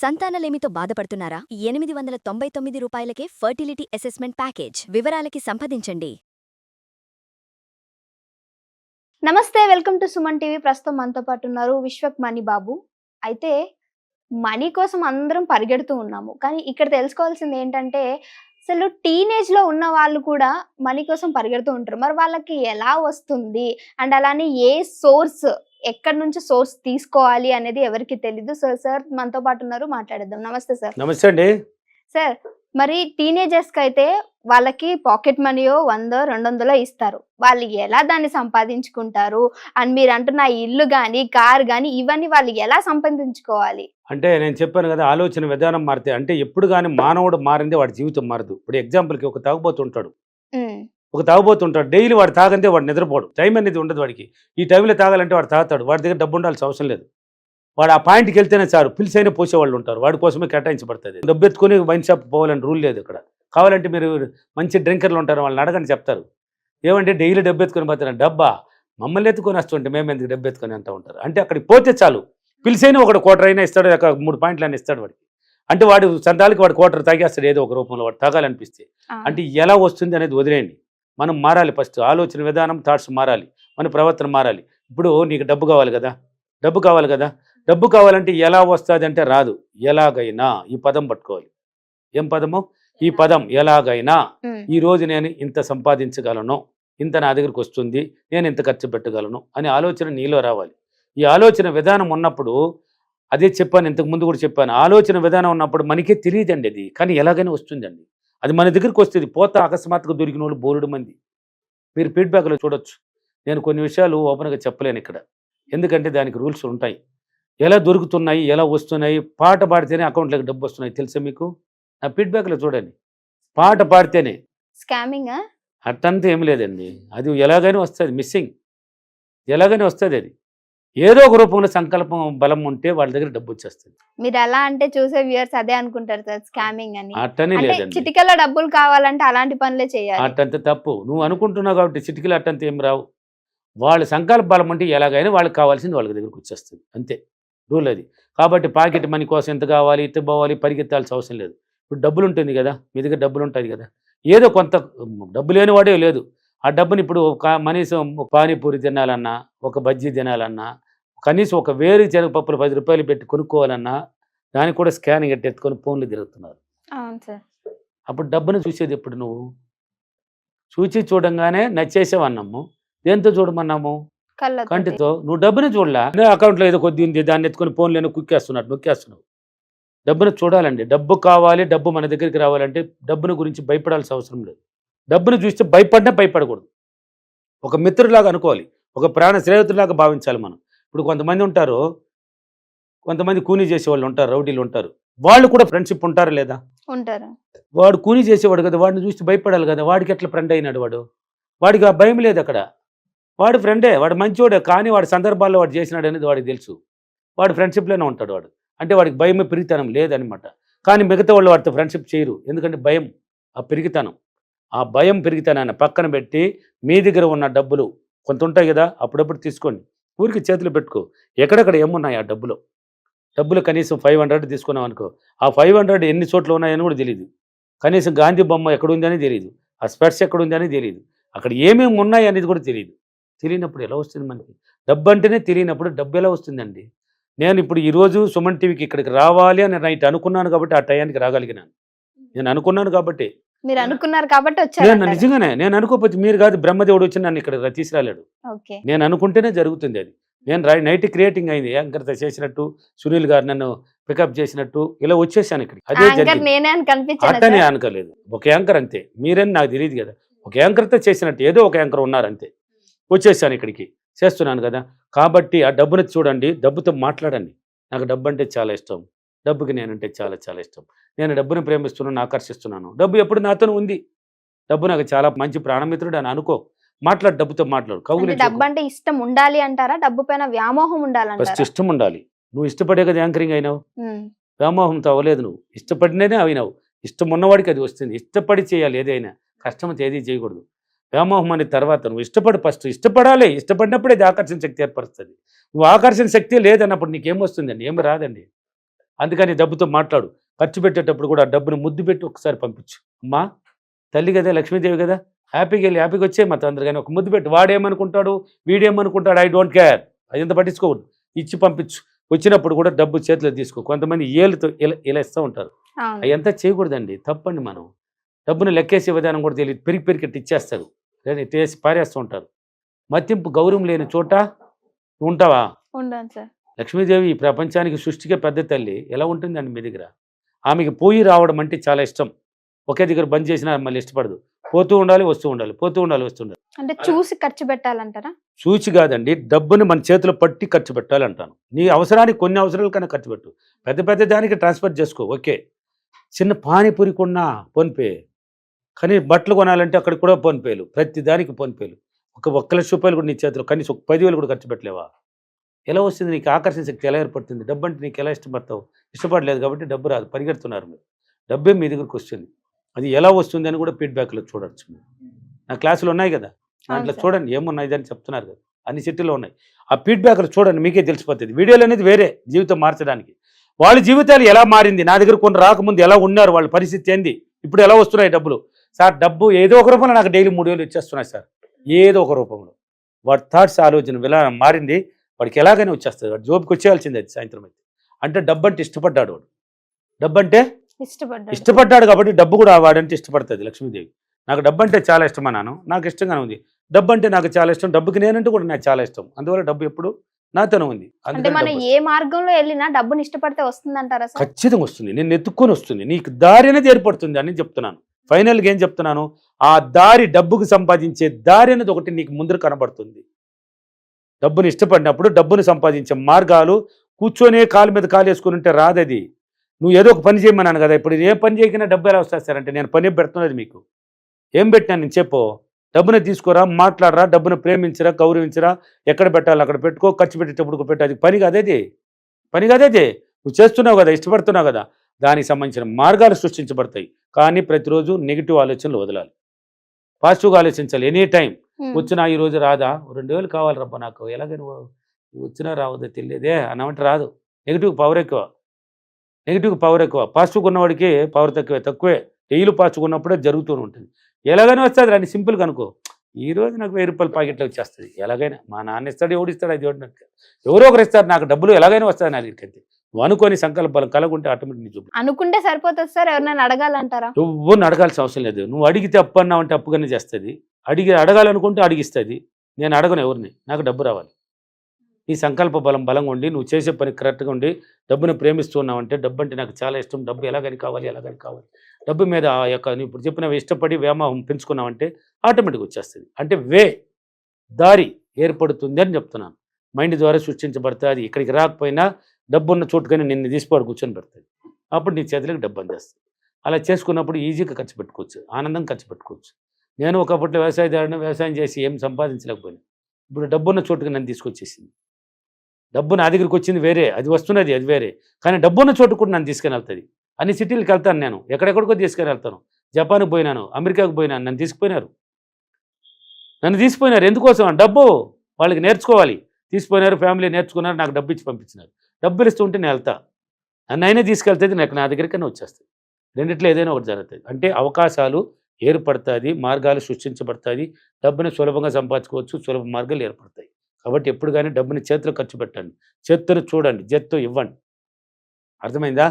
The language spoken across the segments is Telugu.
సంతానలేమితో బాధపడుతున్నారా? 899 రూపాయలకే ఫర్టిలిటీ అసెస్మెంట్ ప్యాకేజ్. వివరాలకి సంప్రదించండి. నమస్తే, వెల్కమ్ టు సుమన్ టీవీ. ప్రస్తుతం మనతో పాటు ఉన్నారు విశ్వక్ మణి బాబు. అయితే మనీ కోసం అందరం పరిగెడుతూ ఉన్నాము, కానీ ఇక్కడ తెలుసుకోవాల్సింది ఏంటంటే అసలు టీనేజ్ లో ఉన్న వాళ్ళు కూడా మనీ కోసం పరిగెడుతూ ఉంటారు. మరి వాళ్ళకి ఎలా వస్తుంది అండ్ అలానే ఏ సోర్స్, ఎక్కడి నుంచి సోర్స్ తీసుకోవాలి అనేది ఎవరికి తెలీదు. సార్ మనతో పాటు ఉన్నారు, మాట్లాడేద్దాం. నమస్తే సార్. నమస్తే అండి. సార్, మరి టీనేజర్స్ కి అయితే వాళ్ళకి పాకెట్ మనీయో 100-200 ఇస్తారు. వాళ్ళు ఎలా దాన్ని సంపాదించుకుంటారు అండ్ మీరు అంటున్న ఇల్లు గాని కార్ గాని ఇవన్నీ వాళ్ళు ఎలా సంపాదించుకోవాలి? అంటే నేను చెప్పాను కదా, ఆలోచన విధానం మారితే అంటే ఎప్పుడు కానీ మానవుడు మారిందే వాడి జీవితం మారదు. ఇప్పుడు ఎగ్జాంపుల్కి ఒక తాగుబోతుంటాడు, డైలీ వాడు తాగందే వాడు నిద్రపోడు. టైం అనేది ఉండదు వాడికి. ఈ టైంలో తాగాలంటే వాడు తాగుతాడు. వాడి దగ్గర డబ్బు ఉండాల్సిన అవసరం లేదు. వాడు ఆ పాయింట్కి వెళ్తేనే చాలు, పిలిచైనా పోసేవాళ్ళు ఉంటారు. వాడి కోసమే కేటాయించబడుతుంది. డబ్బు ఎత్తుకొని వైన్ షాప్ పోవాలని రూల్ లేదు ఇక్కడ. కావాలంటే మీరు మంచి డ్రింకర్లు ఉంటారు, వాళ్ళని అడగని చెప్తారు. ఏమంటే డైలీ డబ్బు ఎత్తుకొని పోతారు. డబ్బా మమ్మల్ని ఎత్తుకొని వస్తుంటే మేము ఎందుకు డబ్బు ఎత్తుకొని అంటూ ఉంటారు. అంటే అక్కడికి పోతే చాలు, పిలిచైనా ఒకటి క్వార్టర్ అయినా ఇస్తాడు, ఒక 3 పాయింట్లు అయినా ఇస్తాడు వాడికి. అంటే వాడు సంతాలకి వాడు క్వార్టర్ తాగేస్తాడు ఏదో ఒక రూపంలో. వాడు తాగాలనిపిస్తే అంటే ఎలా వస్తుంది అనేది వదిలేయండి. మనం మారాలి. ఫస్ట్ ఆలోచన విధానం, థాట్స్ మారాలి, మన ప్రవర్తన మారాలి. ఇప్పుడు నీకు డబ్బు కావాలి కదా, డబ్బు కావాలంటే ఎలా వస్తుంది అంటే రాదు. ఎలాగైనా, ఈ పదం పట్టుకోవాలి. ఏం పదము? ఈ పదం. ఎలాగైనా ఈ రోజు నేను ఇంత సంపాదించగలను, ఇంత నా దగ్గరికి వస్తుంది, నేను ఇంత ఖర్చు పెట్టగలను అనే ఆలోచన నీలో రావాలి. ఈ ఆలోచన విధానం ఉన్నప్పుడు, అదే చెప్పాను ఇంతకు ముందు కూడా చెప్పాను, ఆలోచన విధానం ఉన్నప్పుడు మనకే తెలియదండి అది, కానీ ఎలాగైనా వస్తుందండి. అది మన దగ్గరికి వస్తుంది. పోతా అకస్మాత్తుగా దొరికిన వాళ్ళు బోలెడు మంది. మీరు ఫీడ్బ్యాక్లో చూడొచ్చు. నేను కొన్ని విషయాలు ఓపెన్గా చెప్పలేను ఇక్కడ, ఎందుకంటే దానికి రూల్స్ ఉంటాయి. ఎలా దొరుకుతున్నాయి, ఎలా వస్తున్నాయి. పాట పాడితేనే అకౌంట్లోకి డబ్బు వస్తున్నాయి, తెలుసా మీకు? నా ఫీడ్బ్యాక్లో చూడండి. పాట పాడితేనే స్కామింగ్ అట్టంతా ఏం లేదండి. అది ఎలాగైనా వస్తుంది, మిస్సింగ్ ఎలాగైనా వస్తుంది. అది ఏదో ఒక రూపంలో సంకల్పం బలం ఉంటే వాళ్ళ దగ్గర డబ్బు వచ్చేస్తుంది. మీరు ఎలా అంటే చూసే వ్యూయర్స్ అదే అనుకుంటారు సార్, స్కామింగ్ అని. అట్టనే లేదండి. చిటికలో డబ్బులు కావాలంటే అలాంటి పనులే చేయాలి. అట్టంత తప్పు. నువ్వు అనుకుంటున్నావు కాబట్టి చిటికలు అట్టంత ఏం రావు. వాళ్ళ సంకల్ప బలం ఉంటే ఎలాగైనా వాళ్ళకి కావాల్సింది వాళ్ళ దగ్గరకు వచ్చేస్తుంది, అంతే రూల్ అది. కాబట్టి పాకెట్ మనీ కోసం ఎంత కావాలి, ఎంత పోవాలి, పరిగెత్తాల్సిన అవసరం లేదు. ఇప్పుడు డబ్బులు ఉంటుంది కదా, మీ దగ్గర డబ్బులు ఉంటుంది కదా, ఏదో కొంత డబ్బు లేని వాడే లేదు. ఆ డబ్బుని ఇప్పుడు కనీసం పానీపూరి తినాలన్నా, ఒక బజ్జీ తినాలన్నా, కనీసం ఒక వేరు శనగపప్పులు 10 రూపాయలు పెట్టి కొనుక్కోవాలన్నా దానికి కూడా స్కానింగ్ ఎట్టుకొని ఫోన్లు తిరుగుతున్నారు. అప్పుడు డబ్బును చూసేది ఎప్పుడు? నువ్వు చూడంగానే నచ్చేసేవన్నాము. దేంతో చూడమన్నాము? కంటితో. నువ్వు డబ్బుని చూడలా, అకౌంట్లో ఏదో కొద్ది ఉంది, దాన్ని ఎత్తుకొని ఫోన్లో నొక్కేస్తున్నావు. డబ్బును చూడాలండి. డబ్బు కావాలి, డబ్బు మన దగ్గరికి రావాలంటే డబ్బును గురించి భయపడాల్సిన అవసరం లేదు. డబ్బును చూస్తే భయపడకూడదు. ఒక మిత్రులాగా అనుకోవాలి, ఒక ప్రాణ స్నేహితులాగా భావించాలి మనం. ఇప్పుడు కొంతమంది ఉంటారు, కొంతమంది కూనీ చేసేవాళ్ళు ఉంటారు, రౌడీలు ఉంటారు. వాళ్ళు కూడా ఫ్రెండ్షిప్ ఉంటారా లేదా? ఉంటారు. వాడు కూనీ చేసేవాడు కదా, వాడిని చూస్తే భయపడాలి కదా. వాడికి ఎట్లా ఫ్రెండ్ అయినాడు? వాడికి ఆ భయం లేదు అక్కడ. వాడు ఫ్రెండే, వాడు మంచివాడే, కానీ వాడి సందర్భాల్లో వాడు చేసినాడు అనేది వాడికి తెలుసు. వాడు ఫ్రెండ్షిప్లోనే ఉంటాడు వాడు. అంటే వాడికి భయమే, పెరిగితనం లేదనమాట. కానీ మిగతా వాళ్ళు వాడితో ఫ్రెండ్షిప్ చేయరు, ఎందుకంటే భయం, ఆ పెరిగితనం. ఆ భయం పెరిగితనాన్ని పక్కన పెట్టి మీ దగ్గర ఉన్న డబ్బులు కొంత ఉంటాయి కదా, అప్పుడప్పుడు తీసుకోండి, ఊరికి చేతులు పెట్టుకో. ఎక్కడెక్కడ ఏమున్నాయి ఆ డబ్బులు కనీసం 500 తీసుకున్నాం అనుకో, ఆ 500 ఎన్ని చోట్ల ఉన్నాయని కూడా తెలియదు. కనీసం గాంధీ బొమ్మ ఎక్కడుంది అని తెలియదు, ఆ స్పెట్స్ ఎక్కడుంది అని తెలియదు, అక్కడ ఏమేమి ఉన్నాయి అనేది కూడా తెలియదు. తెలియనప్పుడు ఎలా వస్తుంది మనకి? డబ్బు అంటేనే తెలియనప్పుడు డబ్బు ఎలా వస్తుందండి? నేను ఇప్పుడు ఈరోజు సుమన్ టీవీకి ఇక్కడికి రావాలి అని నైట్ అనుకున్నాను కాబట్టి ఆ టయానికి రాగలిగినాను. నేను అనుకున్నాను కాబట్టి. మీరు అనుకున్నారు కాబట్టి వచ్చారు. నేను నిజంగానే, నేను అనుకోకపోతే మీరు కాదు, బ్రహ్మదేవుడు వచ్చి నన్ను ఇక్కడ తీసుకురాలేడు. నేను అనుకుంటేనే జరుగుతుంది అది. నేను నైట్ క్రియేటింగ్ అయింది, యాంకర్తో చేసినట్టు, సునీల్ గారు నన్ను పికప్ చేసినట్టు ఇలా వచ్చేసాను ఇక్కడికి. అదే అట్టనే అనుకోలేదు. ఒక యాంకర్ అంతే, మీరని నాకు తెలియదు కదా. ఒక యాంకర్తో చేసినట్టు ఏదో ఒక యాంకర్ ఉన్నారంతే. వచ్చేసాను ఇక్కడికి, చేస్తున్నాను కదా. కాబట్టి ఆ డబ్బుని చూడండి, డబ్బుతో మాట్లాడండి. నాకు డబ్బు అంటే చాలా ఇష్టం, డబ్బుకి నేనంటే చాలా చాలా ఇష్టం. నేను డబ్బుని ప్రేమిస్తున్నాను, ఆకర్షిస్తున్నాను. డబ్బు ఎప్పుడు నాతో ఉంది. డబ్బు నాకు చాలా మంచి ప్రాణమిత్రుడు అని అనుకో. మాట్లాడు, డబ్బుతో మాట్లాడు. కౌగులు. డబ్బు అంటే ఇష్టం ఉండాలి అంటారా? డబ్బు పైన వ్యామోహం ఉండాలి? ఫస్ట్ ఇష్టం ఉండాలి. నువ్వు ఇష్టపడే కదా యాంకరింగ్ అయినావు, వ్యామోహంతో అవ్వలేదు. నువ్వు ఇష్టపడిననే అయినావు. ఇష్టం ఉన్నవాడికి అది వస్తుంది. ఇష్టపడి చేయాలి ఏదైనా, కష్టంతో ఏది చేయకూడదు. వ్యామోహం అనే తర్వాత నువ్వు ఇష్టపడి, ఫస్ట్ ఇష్టపడాలి. ఇష్టపడినప్పుడే ఇది ఆకర్షణ శక్తి ఏర్పరుస్తుంది. నువ్వు ఆకర్షణ శక్తి లేదన్నప్పుడు నీకేమొస్తుందండి? ఏమి రాదండి. అందుకని డబ్బుతో మాట్లాడు. ఖర్చు పెట్టేటప్పుడు కూడా ఆ డబ్బును ముద్దు పెట్టి ఒకసారి పంపించు. అమ్మా తల్లి కదా, లక్ష్మీదేవి కదా, హ్యాపీగా వెళ్ళి హ్యాపీగా వచ్చే మా తండ్రి కానీ ఒక ముద్దు పెట్టి వాడేమనుకుంటాడు వీడేమనుకుంటాడు ఐ డోంట్ కేర్, అదంతా పట్టించుకోవద్దు. ఇచ్చి పంపించు. వచ్చినప్పుడు కూడా డబ్బు చేతిలో తీసుకో. కొంతమంది ఏళ్ళతో ఇలా ఇస్తూ ఉంటారు, అవును. అదంతా చేయకూడదండి, తప్పండి. మనం డబ్బును లెక్కేసే విధానం కూడా తెలియదు, పెరిగి ఇచ్చేస్తారు, లేదా తీసి పారేస్తూ ఉంటారు. మతింపు గౌరవం లేని చోట ఉంటావా? ఉండను సార్. లక్ష్మీదేవి ఈ ప్రపంచానికి సృష్టికే పెద్ద తల్లి, ఎలా ఉంటుందండి మీ దగ్గర? ఆమెకి పోయి రావడం అంటే చాలా ఇష్టం. ఒకే దగ్గర బంద్ చేసినా మళ్ళీ ఇష్టపడదు. పోతూ ఉండాలి, వస్తూ ఉండాలి, పోతూ ఉండాలి, వస్తూ ఉండాలి. అంటే చూసి ఖర్చు పెట్టాలంటారా? చూచి కాదండి, డబ్బుని మన చేతిలో పట్టి ఖర్చు పెట్టాలంటాను. నీ అవసరానికి కొన్ని అవసరాల కన్నా ఖర్చు పెట్టు. పెద్ద పెద్ద దానికి ట్రాన్స్ఫర్ చేసుకో, ఓకే. చిన్న పానీపూరి కొన్నా ఫోన్పే, కానీ బట్టలు కొనాలంటే అక్కడికి కూడా ఫోన్పేలు, ప్రతి దానికి ఫోన్పేలు. ఒక ₹1,00,000 కూడా నీ చేతిలో కనీసం 10,000 కూడా ఖర్చు పెట్టలేవా? ఎలా వస్తుంది నీకు? ఆకర్షణ శక్తి ఎలా ఏర్పడుతుంది? డబ్బు అంటే నీకు ఎలా ఇష్టపడతావు? ఇష్టపడలేదు కాబట్టి డబ్బు రాదు, పరిగెడుతున్నారు మీరు. డబ్బే మీ దగ్గరకు వస్తుంది, అది ఎలా వస్తుంది అని కూడా ఫీడ్బ్యాక్లో చూడొచ్చు. నా క్లాసులు ఉన్నాయి కదా, దాంట్లో చూడండి ఏమున్నాయి అని చెప్తున్నారు కదా, అన్ని సిటీలో ఉన్నాయి. ఆ ఫీడ్బ్యాక్లు చూడండి, మీకే తెలిసిపోతుంది. వీడియోలు అనేది వేరే, జీవితం మార్చడానికి. వాళ్ళ జీవితాలు ఎలా మారింది, నా దగ్గర కొన్ని రాకముందు ఎలా ఉన్నారు, వాళ్ళ పరిస్థితి ఏంది, ఇప్పుడు ఎలా వస్తున్నాయి డబ్బులు. సార్ డబ్బు ఏదో ఒక రూపంలో నాకు డైలీ 3,000 వచ్చేస్తున్నాయి సార్, ఏదో ఒక రూపంలో. వాడి థాట్స్ ఆలోచన విధానం మారింది, వాడికి ఎలాగైనా వచ్చేస్తుంది. వాడు జోబుకి వచ్చేయాల్సిందే అది సాయంత్రం అయితే. అంటే డబ్బు అంటే ఇష్టపడ్డాడు వాడు, డబ్బు అంటే ఇష్టపడ్డాడు కాబట్టి డబ్బు కూడా వాడంటే ఇష్టపడుతుంది లక్ష్మీదేవి. నాకు డబ్బు అంటే చాలా ఇష్టం అన్నాను, నాకు ఇష్టంగానే ఉంది. డబ్బు అంటే నాకు చాలా ఇష్టం, డబ్బుకి నేనంటే కూడా నాకు చాలా ఇష్టం. అందువల్ల డబ్బు ఎప్పుడు నాతోనే ఉంది. అంటే మనం ఏ మార్గంలో వెళ్ళినా డబ్బుని ఇష్టపడితే వస్తుందంటారా సార్? ఖచ్చితంగా వస్తుంది, నేను ఎత్తుక్కొని వస్తుంది. నీకు దారి అనేది ఏర్పడుతుంది అని చెప్తున్నాను. ఫైనల్గా ఏం చెప్తున్నాను, ఆ దారి, డబ్బుకు సంపాదించే దారి అనేది ఒకటి నీకు ముందర కనబడుతుంది. డబ్బుని ఇష్టపడినప్పుడు డబ్బుని సంపాదించే మార్గాలు కూర్చొనే కాలు మీద కాలు వేసుకుని ఉంటే రాదది. నువ్వు ఏదో ఒక పని చేయమన్నాను కదా, ఇప్పుడు ఏ పని చేయకుండా డబ్బు ఎలా వస్తారంటే నేను పని పెడుతున్నది మీకు. ఏం పెట్టినాను నేను చెప్పు. డబ్బుని తీసుకోరా, మాట్లాడరా, డబ్బును ప్రేమించరా, గౌరవించరా, ఎక్కడ పెట్టాలి అక్కడ పెట్టుకో, ఖర్చు పెట్టేటప్పుడు పెట్టు. అది పని కాదేది, పని కాదేది. నువ్వు చేస్తున్నావు కదా, ఇష్టపడుతున్నావు కదా, దానికి సంబంధించిన మార్గాలు సృష్టించబడతాయి. కానీ ప్రతిరోజు నెగిటివ్ ఆలోచనలు వదలాలి, పాజిటివ్గా ఆలోచించాలి. ఎనీ టైం వచ్చినా ఈరోజు రాదా, 2,000 కావాలి రబ్బా నాకు, ఎలాగ నువ్వు వచ్చినా రావద్దా తెలియదే అన్నమంటే రాదు. నెగిటివ్ పవర్ ఎక్కువ, నెగిటివ్ పవర్ ఎక్కువ. పాజిటివ్గా ఉన్నవాడికి పవర్ తక్కువే. డైలీ పాజిటివ్గా ఉన్నప్పుడే జరుగుతూ ఉంటుంది. ఎలాగైనా వస్తుంది రాని, సింపుల్గా అనుకో. ఈరోజు నాకు ₹1000 ప్యాకెట్లో వచ్చేస్తుంది ఎలాగైనా. మా నాన్న ఇస్తాడు, ఎవడు ఇస్తాడు, అది ఎవరో ఒకరు ఇస్తారు, నాకు డబ్బులు ఎలాగైనా వస్తుంది నా దగ్గరికి. నువ్వు అనుకోని సంకల్పాలు కలగుంటే ఆటోమేటిక్ నీ చూపు. అనుకుంటే సరిపోతుంది సార్, ఎవరినైనా అడగాలంటారా? నువ్వు అడగాల్సిన అవసరం లేదు. నువ్వు అడిగితే అప్పు అన్నావంటే అప్పుగానే చేస్తుంది. అడగాలనుకుంటే అడిగిస్తుంది. నేను అడగను ఎవరిని, నాకు డబ్బు రావాలి. నీ సంకల్ప బలంగా ఉండి, నువ్వు చేసే పని కరెక్ట్గా ఉండి, డబ్బును ప్రేమిస్తున్నావంటే, డబ్బు అంటే నాకు చాలా ఇష్టం, డబ్బు ఎలాగని కావాలి, డబ్బు మీద ఆ యొక్క నువ్వు ఇప్పుడు చెప్పినవి ఇష్టపడి వ్యామోహం పెంచుకున్నావంటే ఆటోమేటిక్గా వచ్చేస్తుంది. అంటే దారి ఏర్పడుతుంది అని చెప్తున్నాను. మైండ్ ద్వారా సృష్టించబడుతుంది. అది ఇక్కడికి రాకపోయినా డబ్బు ఉన్న చోటుకని నిన్ను తీసిపోడు కూర్చొని పెడుతుంది. అప్పుడు నీ చేతులకు డబ్బు అందేస్తుంది. అలా చేసుకున్నప్పుడు ఈజీగా ఖర్చు పెట్టుకోవచ్చు, ఆనందం ఖర్చు పెట్టుకోవచ్చు. నేను ఒకప్పట్లో వ్యవసాయం చేసి ఏం సంపాదించలేకపోయినా, ఇప్పుడు డబ్బున్న చోటుకి నన్ను తీసుకొచ్చేసింది. డబ్బు నా దగ్గరికి వచ్చింది వేరే, అది వస్తున్నది అది వేరే, కానీ డబ్బున్న చోటు కూడా నన్ను తీసుకుని వెళ్తుంది. అన్ని సిటీలకు వెళ్తాను నేను, ఎక్కడెక్కడికో తీసుకుని వెళ్తాను. జపాన్కి పోయినాను, అమెరికాకు పోయినాను, నన్ను తీసుకుపోయినారు. ఎందుకోసం? డబ్బు వాళ్ళకి నేర్చుకోవాలి. తీసుకుపోయినారు, ఫ్యామిలీ నేర్చుకున్నారు, నాకు డబ్బు ఇచ్చి పంపించినారు. డబ్బులు ఇస్తూ ఉంటే నేను వెళ్తా, నన్ను అయినా తీసుకెళ్తుంది, నాకు నా దగ్గరికైనా వచ్చేస్తుంది. రెండిట్లో ఏదైనా ఒకటి జరుగుతుంది. అంటే అవకాశాలు ఏర్పడుతుంది, మార్గాలు సృష్టించబడతాయి. డబ్బుని సులభంగా సంపాదించుకోవచ్చు, సులభ మార్గాలు ఏర్పడతాయి. కాబట్టి ఎప్పుడు కానీ డబ్బుని చేతిలో ఖర్చు పెట్టండి, చేత్తును చూడండి, చేత్తో ఇవ్వండి. అర్థమైందా?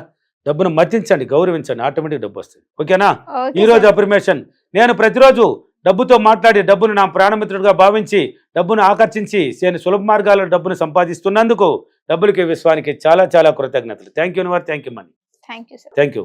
డబ్బును మర్తించండి, గౌరవించండి, ఆటోమేటిక్ డబ్బు వస్తుంది. ఓకేనా? ఈరోజు అఫర్మేషన్, నేను ప్రతిరోజు డబ్బుతో మాట్లాడి, డబ్బును నా ప్రాణమిత్రుడిగా భావించి, డబ్బును ఆకర్షించి, నేను సులభ మార్గాల్లో డబ్బును సంపాదిస్తున్నందుకు డబ్బులకి, విశ్వానికి చాలా చాలా కృతజ్ఞతలు. Thank you money. Thank you sir. Thank you.